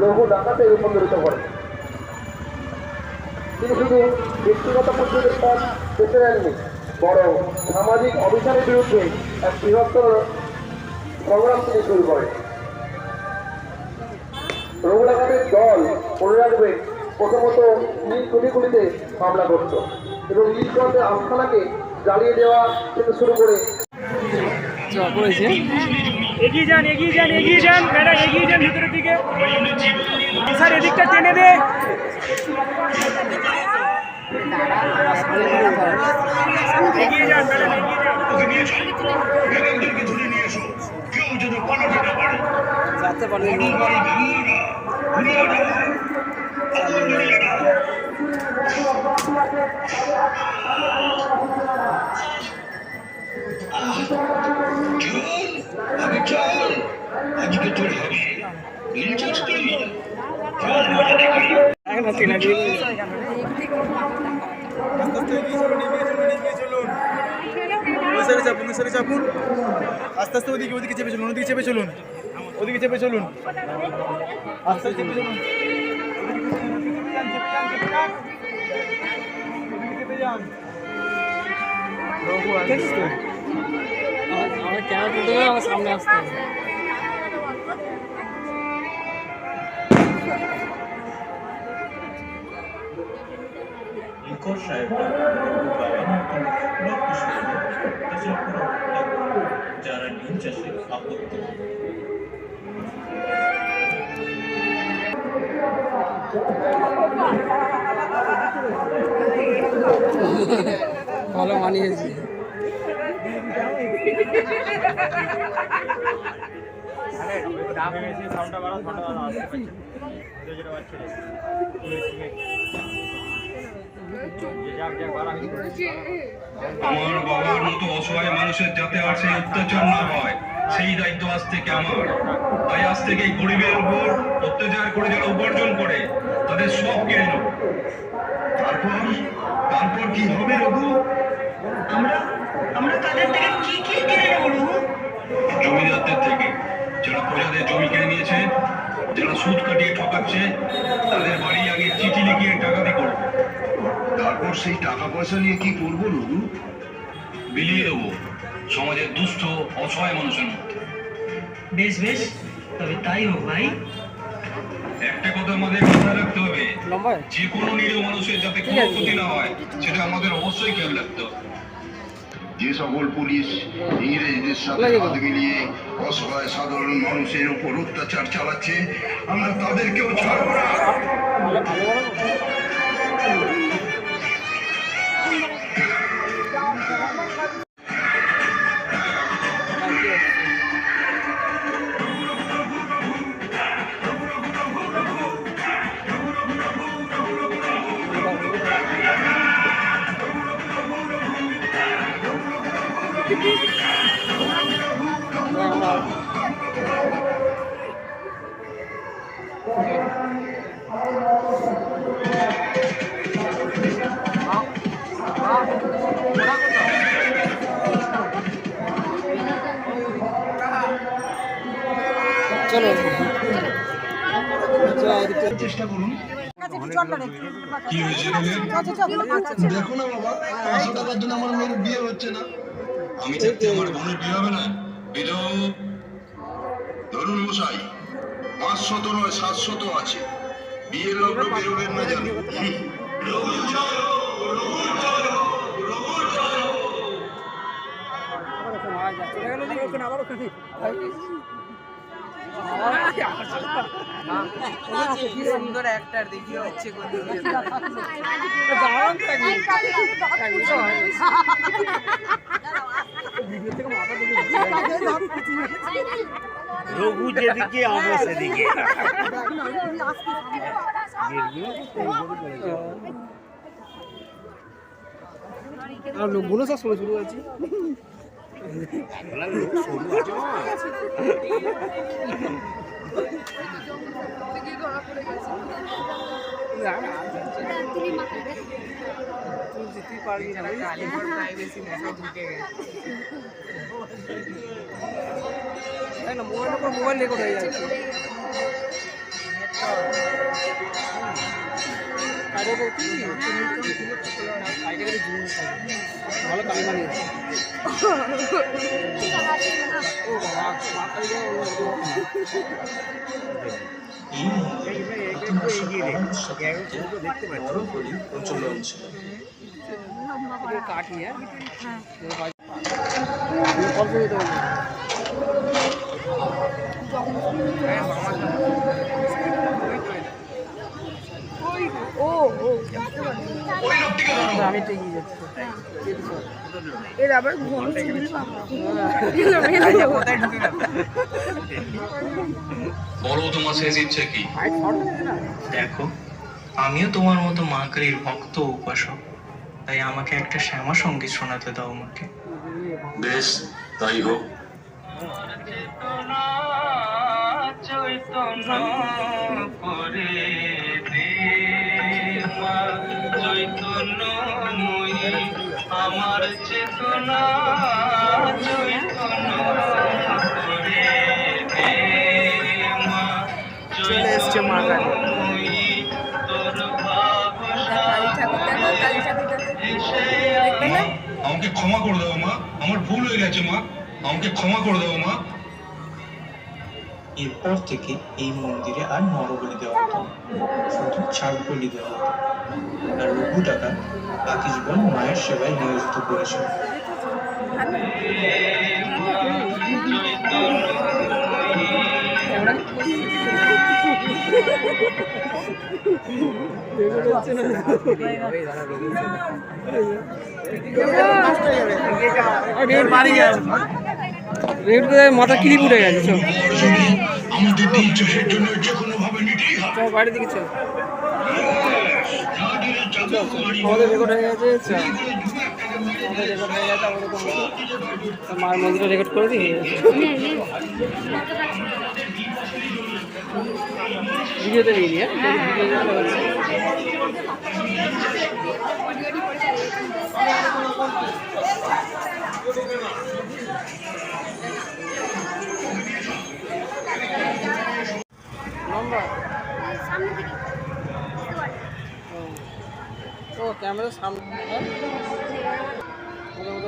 লঘু ডাকাতে রূপান্তরিত করে। তিনি শুধু ব্যক্তিগত প্রতিরোধের পথ বেছে নেননি, বরং সামাজিক অবিচারের বিরুদ্ধে এক বৃহত্তর সংগ্রাম তিনি শুরু করেন। লঘু ডাকাতের দল মনে রাখবে প্রথমত নীলকুঠিগুলিতে হামলা করত এবং নীলকণ্ঠের আস্থানাকে জ্বালিয়ে দেওয়া থেকে শুরু করে এগিয়ে যান ম্যাডাম, এগিয়ে যান ভিতরের দিকে। স্যার এদিকটা টেনে দে। এগিয়ে যান ম্যাডাম, এগিয়ে চাপুন আস্তে আস্তে ওদিকে চেপে চলুন, ওদিকে চেপে চলুন, ওদিকে চেপে চলুন, আস্তে আস্তে চেপে চলুন, আমার সামনে আসতে হবে। যারা নীল চাষে আপত্তি ভালো মানিয়েছি। আমার বাবার মতো অসহায় মানুষের যাতে আর সেই অত্যাচার না হয় সেই দায়িত্ব আজ থেকে আমার। তাই আজ থেকে এই গরিবের উপর অত্যাচার করে যারা উপার্জন করে তাদের সব কেড়ে নেব। তারপর কি হবে রঘু? আমরা তাদের থেকে কি কেড়ে নেব রঘু? জমিদারদের থেকে, যারা প্রজাদের জমি কেড়ে নিয়েছে, যারা সুদ কাটিয়ে ঠকাচ্ছে, তাদের বাড়ি আগে চিঠি লিখিয়ে ডাকাতি করবো। তারপর সেই টাকা পয়সা নিয়ে কি করবো রঘু? বিলিয়ে দেবো সমাজের দুস্থ অসহায় মানুষের মধ্যে। বেশ বেশ, তবে তাই হোক ভাই। একটা কথা আমাদের মাথায় রাখতে হবে, যে কোনো নিরীহ মানুষের যাতে কোনো ক্ষতি না হয় সেটা আমাদের অবশ্যই খেয়াল রাখতে হবে। যে সকল পুলিশ ইংরেজদের সাথে হাত মিলিয়ে অসহায় সাধারণ মানুষের উপর অত্যাচার চালাচ্ছে, আমরা তাদেরকেও ছাড়ব না। চলো চেষ্টা করুন। কি হয়েছে? দেখো না বাবা, 500 টাকার জন্য আমার মেয়ের বিয়ে হচ্ছে না। আমি থাকতে আমার বোনের বিয়ে হবে না? ধরুন মশাই, 500 নয় 700 আছে। বিয়ের লগ্ন বেরোবেন না জানি। সুন্দর একটার দেখি হচ্ছে রঘু যেদিকে আমরা সেদিকে। আর লোকগুলো সব শুরু শুরু আছে। মোবাইল রেকর্ড হয়ে যাচ্ছে। ভালো কালী মানিয়েছে এই বড় করে প্রচলন ছিল। কাটিয়ে আমি তো এগিয়ে যাচ্ছি এর আবার ঘন চুল কোথায় ঢুকে গেল? বলো তোমার শেষ ইচ্ছে কি? দেখো, আমিও তোমার মতো মা কালীর ভক্ত ও উপাসক, তাই আমাকে একটা শ্যামা সঙ্গীত শোনাতে দাও আমাকে। বেশ, তাই হোক। আমার চেতনা চলে এসছে মা কালী। কালী ঠাকুর দেখো, কালী ঠাকুর দেখো। দেখবে না? আমাকে ক্ষমা করে দাও মা, আমার ভুল হয়ে গেছে মা, আমাকে ক্ষমা করে দাও মা। এরপর থেকে এই মন্দিরে আর নরবলি দেওয়া হতো না, শুধু ছাগ বলি দেওয়া হতো। আর রঘু টাকা বাকি জীবন মায়ের সেবায় নিয়োজিত করেছিল। মাথা কিলি পুড়ে গেছে আমাদের দিন চাষের জন্য যে কোনো ভাবে নিতেই হবে। বাইরের দিকে চল আমাদের রেকর্ড হয়ে গেছে আমাদের রেকর্ড হয়ে গেছে আমাদের মায়ের মন্দিরে রেকর্ড করে দিই ভিডিওতে নিয়ে নিয়ে সামনে থেকে ও ক্যামেরার সামনে